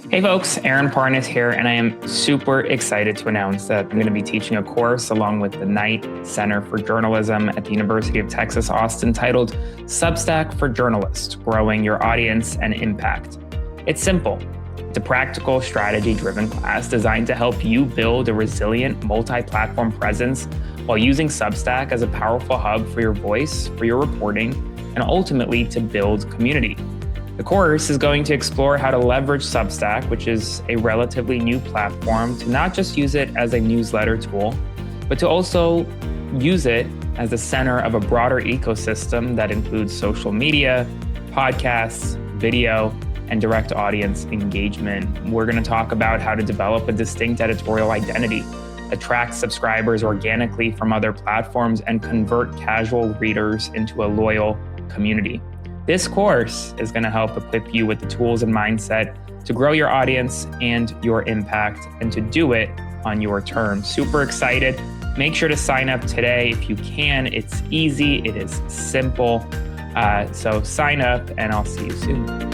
Hey folks, Aaron Parnas here, and I am super excited to announce that I'm going to be teaching a course along with the Knight Center for Journalism at the University of Texas, Austin, titled Substack for Journalists, Growing Your Audience and Impact. It's simple. It's a practical, strategy-driven class designed to help you build a resilient, multi-platform presence while using Substack as a powerful hub for your voice, for your reporting, and ultimately to build community. The course is going to explore how to leverage Substack, which is a relatively new platform, to not just use it as a newsletter tool, but to also use it as the center of a broader ecosystem that includes social media, podcasts, video, and direct audience engagement. We're going to talk about how to develop a distinct editorial identity, attract subscribers organically from other platforms, and convert casual readers into a loyal community. This course is going to help equip you with the tools and mindset to grow your audience and your impact, and to do it on your terms. Super excited. Make sure to sign up today if you can. It's easy. It is simple. So sign up, and I'll see you soon.